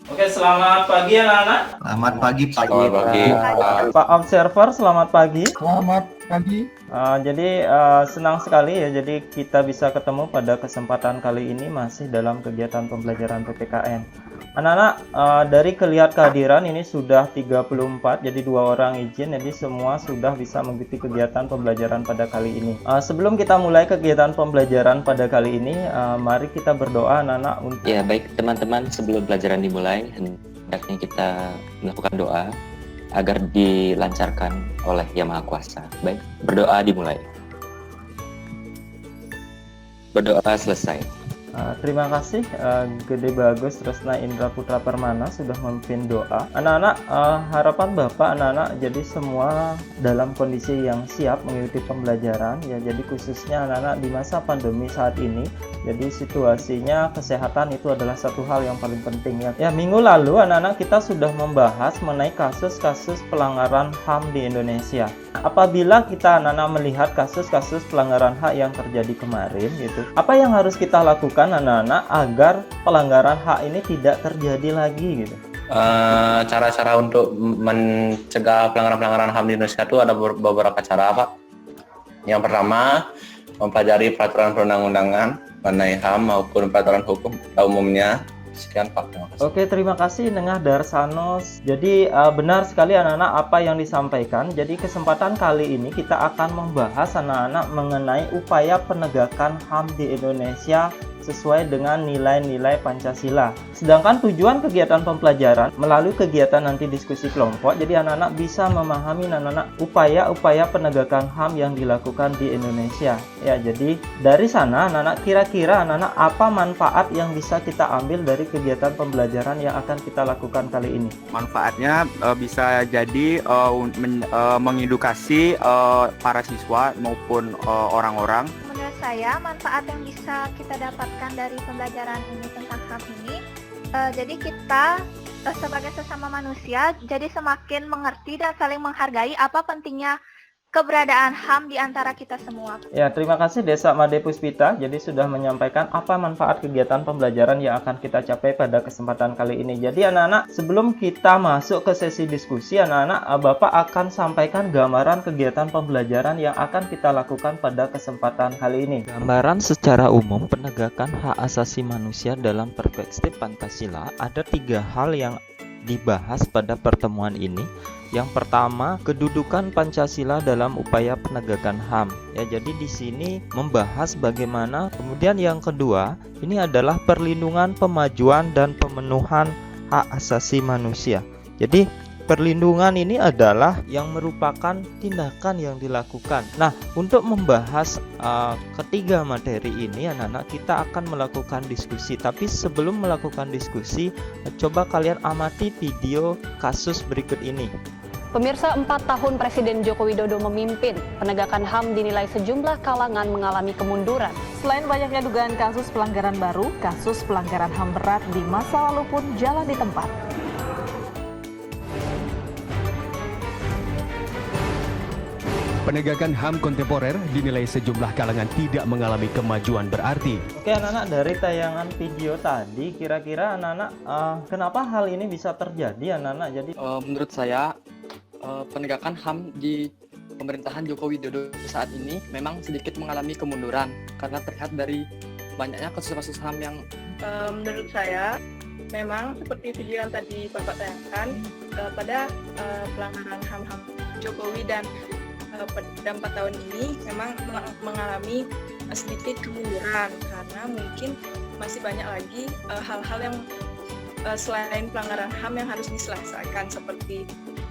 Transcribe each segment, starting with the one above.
Oke, selamat pagi anak-anak. Selamat pagi Pak Selamat pagi, Ira. Pak. Pak Observer, selamat pagi. Selamat pagi. Senang sekali ya, jadi kita bisa ketemu pada kesempatan kali ini masih dalam kegiatan pembelajaran PPKN. Anak-anak, dari kelihat kehadiran ini sudah 34, jadi 2 orang izin, jadi semua sudah bisa mengikuti kegiatan pembelajaran pada kali ini. Sebelum kita mulai kegiatan pembelajaran pada kali ini, mari kita berdoa anak-anak untuk Ya, baik teman-teman, sebelum pelajaran dimulai, hendaknya kita melakukan doa agar dilancarkan oleh Yang Maha Kuasa. Baik, berdoa dimulai. Berdoa selesai. Terima kasih Gede Bagus Tresna Indra Putra Permana sudah memimpin doa. Anak-anak, harapan Bapak anak-anak jadi semua dalam kondisi yang siap mengikuti pembelajaran ya. Jadi khususnya anak-anak di masa pandemi saat ini. Jadi situasinya kesehatan itu adalah satu hal yang paling penting ya. Ya, minggu lalu anak-anak kita sudah membahas mengenai kasus-kasus pelanggaran HAM di Indonesia. Apabila kita anak-anak melihat kasus-kasus pelanggaran hak yang terjadi kemarin gitu, apa yang harus kita lakukan anak-anak agar pelanggaran hak ini tidak terjadi lagi gitu? Cara-cara untuk mencegah pelanggaran-pelanggaran HAM di Indonesia itu ada beberapa cara, Pak. Yang pertama, mempelajari peraturan perundang-undangan mengenai HAM maupun peraturan hukum pada umumnya. Sekian, Pak. Terima kasih. Oke, terima kasih Nengah Darsanos. Jadi benar sekali anak-anak apa yang disampaikan. Jadi kesempatan kali ini kita akan membahas anak-anak mengenai upaya penegakan HAM di Indonesia sesuai dengan nilai-nilai Pancasila. Sedangkan tujuan kegiatan pembelajaran melalui kegiatan nanti diskusi kelompok, jadi anak-anak bisa memahami anak-anak upaya-upaya penegakan HAM yang dilakukan di Indonesia. Ya, jadi dari sana anak-anak kira-kira anak-anak apa manfaat yang bisa kita ambil dari kegiatan pembelajaran yang akan kita lakukan kali ini? Manfaatnya bisa jadi mengedukasi para siswa maupun orang-orang. Menurut saya, manfaat yang bisa kita dapatkan dari pembelajaran ini tentang HAM ini, jadi kita sebagai sesama manusia, jadi semakin mengerti dan saling menghargai apa pentingnya keberadaan HAM di antara kita semua. Ya, terima kasih Desa Made Puspita. Jadi sudah menyampaikan apa manfaat kegiatan pembelajaran yang akan kita capai pada kesempatan kali ini. Jadi anak-anak, sebelum kita masuk ke sesi diskusi, anak-anak, Bapak akan sampaikan gambaran kegiatan pembelajaran yang akan kita lakukan pada kesempatan kali ini. Gambaran secara umum penegakan hak asasi manusia dalam perspektif Pancasila, ada 3 hal yang dibahas pada pertemuan ini. Yang pertama, kedudukan Pancasila dalam upaya penegakan HAM. Ya, jadi di sini membahas bagaimana. Kemudian yang kedua, ini adalah perlindungan, pemajuan dan pemenuhan hak asasi manusia. Jadi perlindungan ini adalah yang merupakan tindakan yang dilakukan. Nah, untuk membahas ketiga materi ini, anak-anak, kita akan melakukan diskusi. Tapi sebelum melakukan diskusi, coba kalian amati video kasus berikut ini. Pemirsa, 4 tahun Presiden Joko Widodo memimpin, penegakan HAM dinilai sejumlah kalangan mengalami kemunduran. Selain banyaknya dugaan kasus pelanggaran baru, kasus pelanggaran HAM berat di masa lalu pun jalan di tempat. Penegakan HAM kontemporer dinilai sejumlah kalangan tidak mengalami kemajuan berarti. Oke anak-anak, dari tayangan video tadi, kira-kira anak-anak kenapa hal ini bisa terjadi anak-anak? Jadi menurut saya penegakan HAM di pemerintahan Joko Widodo saat ini memang sedikit mengalami kemunduran karena terlihat dari banyaknya kasus-kasus HAM yang menurut saya memang seperti video yang tadi Bapak tayangkan pada pelanggaran HAM Jokowi dan pada 4 tahun ini memang mengalami sedikit kemunduran karena mungkin masih banyak lagi hal-hal yang selain pelanggaran HAM yang harus diselesaikan seperti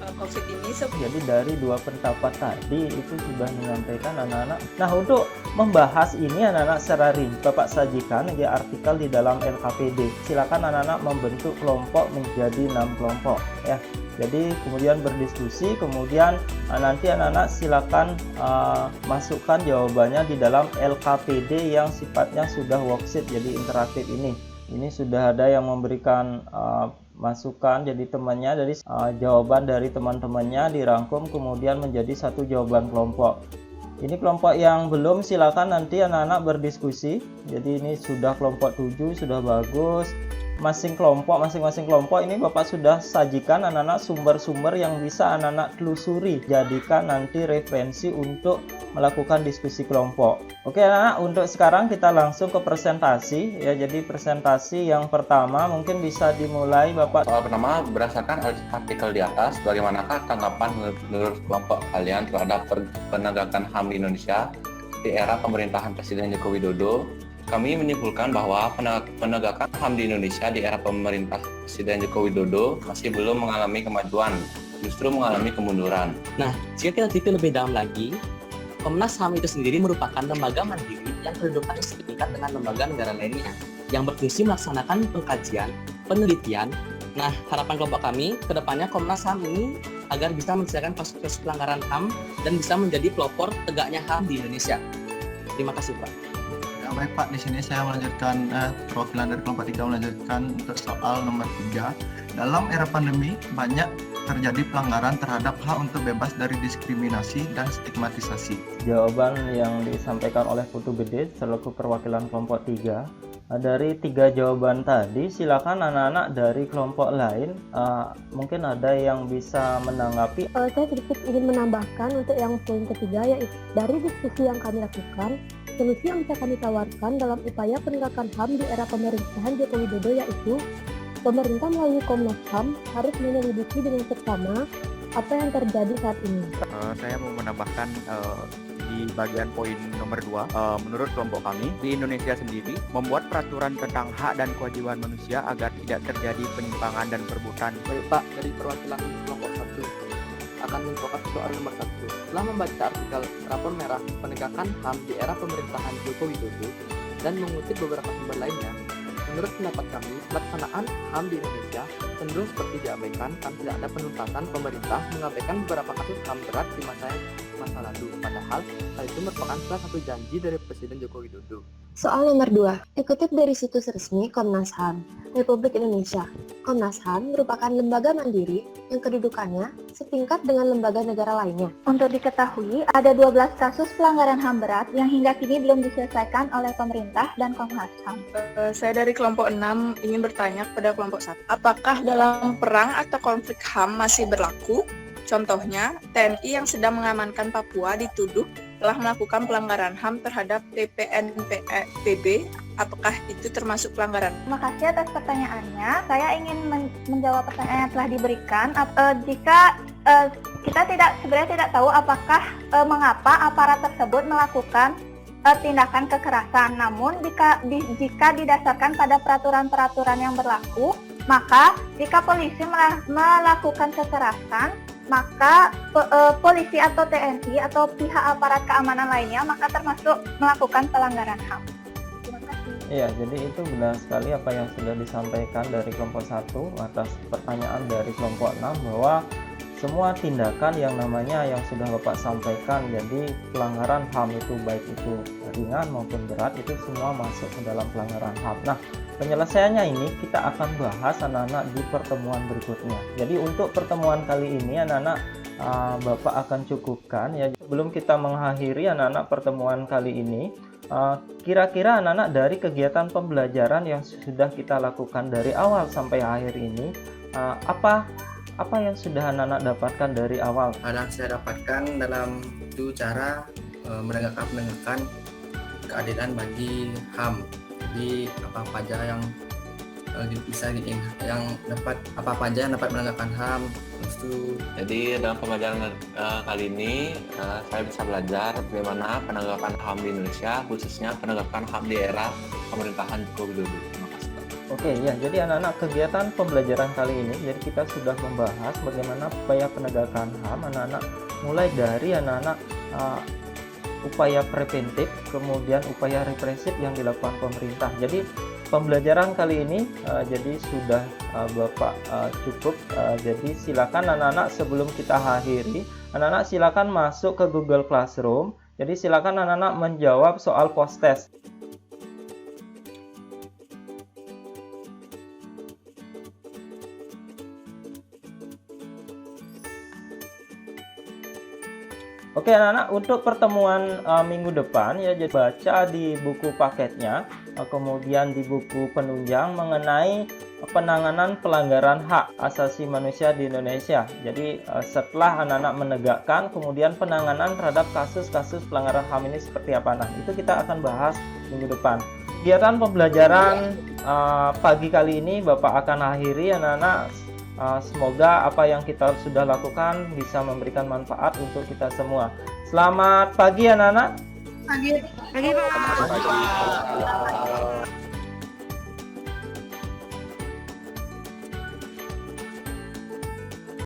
COVID ini. Jadi dari 2 pendapat tadi itu sudah menyampaikan anak-anak. Nah, untuk membahas ini anak-anak secara rinci Bapak sajikan ya artikel di dalam LKPD. Silakan anak-anak membentuk kelompok menjadi 6 kelompok ya. Jadi kemudian berdiskusi, kemudian nanti anak-anak silakan masukkan jawabannya di dalam LKPD yang sifatnya sudah worksheet, jadi interaktif ini. Ini sudah ada yang memberikan masukan, jadi temannya dari jawaban dari teman-temannya dirangkum kemudian menjadi satu jawaban kelompok. Ini kelompok yang belum, silakan nanti anak-anak berdiskusi. Jadi ini sudah kelompok 7, sudah bagus. masing-masing kelompok ini Bapak sudah sajikan anak-anak sumber-sumber yang bisa anak-anak telusuri, jadikan nanti referensi untuk melakukan diskusi kelompok. Oke anak-anak, untuk sekarang kita langsung ke presentasi ya. Jadi presentasi yang pertama mungkin bisa dimulai Bapak. Soal pertama, berdasarkan artikel di atas, bagaimanakah tanggapan menurut kelompok kalian terhadap penegakan HAM di Indonesia di era pemerintahan Presiden Joko Widodo? Kami menyimpulkan bahwa penegakan HAM di Indonesia di era pemerintah Presiden Joko Widodo masih belum mengalami kemajuan, justru mengalami kemunduran. Nah, jika kita teliti lebih dalam lagi, Komnas HAM itu sendiri merupakan lembaga mandiri yang kedudukannya setingkat dengan lembaga negara lainnya, yang berfungsi melaksanakan pengkajian, penelitian. Nah, harapan kelompok kami ke depannya Komnas HAM ini agar bisa menyelesaikan kasus pelanggaran HAM dan bisa menjadi pelopor tegaknya HAM di Indonesia. Terima kasih, Pak. Baik Pak, di sini saya melanjutkan perwakilan dari kelompok 3 melanjutkan untuk soal nomor 3. Dalam era pandemi banyak terjadi pelanggaran terhadap hak untuk bebas dari diskriminasi dan stigmatisasi. Jawaban yang disampaikan oleh Putu Gede selaku perwakilan kelompok 3. Dari 3 jawaban tadi, silakan anak-anak dari kelompok lain mungkin ada yang bisa menanggapi. Saya sedikit ingin menambahkan untuk yang poin ketiga, yaitu dari diskusi yang kami lakukan, solusi yang bisa kami tawarkan dalam upaya penegakan HAM di era pemerintahan Joko Widodo yaitu pemerintah melalui Komnas HAM harus menyelidiki dengan seksama apa yang terjadi saat ini. Saya mau menambahkan di bagian poin nomor 2, menurut kelompok kami di Indonesia sendiri membuat peraturan tentang hak dan kewajiban manusia agar tidak terjadi penyimpangan dan perbuatan. Baik Pak, dari perwakilan kelompok 1 akan menjawab soal nomor 1. Setelah membaca artikel Rapor Merah Penegakan HAM di era pemerintahan Joko Widodo dan mengutip beberapa sumber lainnya, menurut pendapat kami, pelaksanaan HAM di Indonesia cenderung seperti diabaikan karena tidak ada penuntasan. Pemerintah mengabaikan beberapa kasus HAM berat di masa lalu, padahal hal itu merupakan salah satu janji dari Presiden Joko Widodo. Soal nomor 2, dikutip dari situs resmi Komnas HAM Republik Indonesia. Komnas HAM merupakan lembaga mandiri yang kedudukannya setingkat dengan lembaga negara lainnya. Untuk diketahui, ada 12 kasus pelanggaran HAM berat yang hingga kini belum diselesaikan oleh pemerintah dan Komnas HAM. Saya dari kelompok 6 ingin bertanya kepada kelompok 1. Apakah dalam perang atau konflik HAM masih berlaku? Contohnya, TNI yang sedang mengamankan Papua dituduh telah melakukan pelanggaran HAM terhadap TPNPB. Apakah itu termasuk pelanggaran? Terima kasih atas pertanyaannya. Saya ingin menjawab pertanyaan yang telah diberikan. Jika kita sebenarnya tidak tahu apakah mengapa aparat tersebut melakukan tindakan kekerasan. Namun jika didasarkan pada peraturan-peraturan yang berlaku, maka jika polisi melakukan kekerasan, maka polisi atau TNI atau pihak aparat keamanan lainnya maka termasuk melakukan pelanggaran HAM. Terima kasih. Iya, jadi itu benar sekali apa yang sudah disampaikan dari kelompok 1 atas pertanyaan dari kelompok 6 bahwa semua tindakan yang namanya yang sudah Bapak sampaikan, jadi pelanggaran HAM itu baik itu ringan maupun berat, itu semua masuk ke dalam pelanggaran HAM. Nah, penyelesaiannya ini kita akan bahas anak-anak di pertemuan berikutnya. Jadi untuk pertemuan kali ini anak-anak Bapak akan cukupkan ya. Sebelum kita mengakhiri anak-anak pertemuan kali ini, kira-kira anak-anak dari kegiatan pembelajaran yang sudah kita lakukan dari awal sampai akhir ini, apa yang sudah anak-anak dapatkan dari awal? Yang saya dapatkan dalam itu cara menegakkan keadilan bagi HAM. Jadi apa aja yang bisa yang dapat menegakkan HAM. Jadi dalam pembelajaran kali ini saya bisa belajar bagaimana penegakan HAM di Indonesia, khususnya penegakan HAM di era pemerintahan Joko Widodo. Terima kasih. Oke ya, jadi anak-anak kegiatan pembelajaran kali ini, jadi kita sudah membahas bagaimana upaya penegakan HAM anak-anak, mulai dari anak-anak upaya preventif, kemudian upaya represif yang dilakukan pemerintah. Jadi pembelajaran kali ini jadi sudah Bapak cukup. Jadi silakan anak-anak sebelum kita akhiri, anak-anak silakan masuk ke Google Classroom. Jadi silakan anak-anak menjawab soal post test. Oke anak-anak, untuk pertemuan minggu depan ya, jadi baca di buku paketnya, kemudian di buku penunjang mengenai penanganan pelanggaran hak asasi manusia di Indonesia. Jadi setelah anak-anak menegakkan, kemudian penanganan terhadap kasus-kasus pelanggaran HAM ini seperti apa. Nah, itu kita akan bahas minggu depan. Kegiatan pembelajaran pagi kali ini Bapak akan akhiri anak-anak. Semoga apa yang kita sudah lakukan bisa memberikan manfaat untuk kita semua. Selamat pagi anak-anak. Pagi Pak.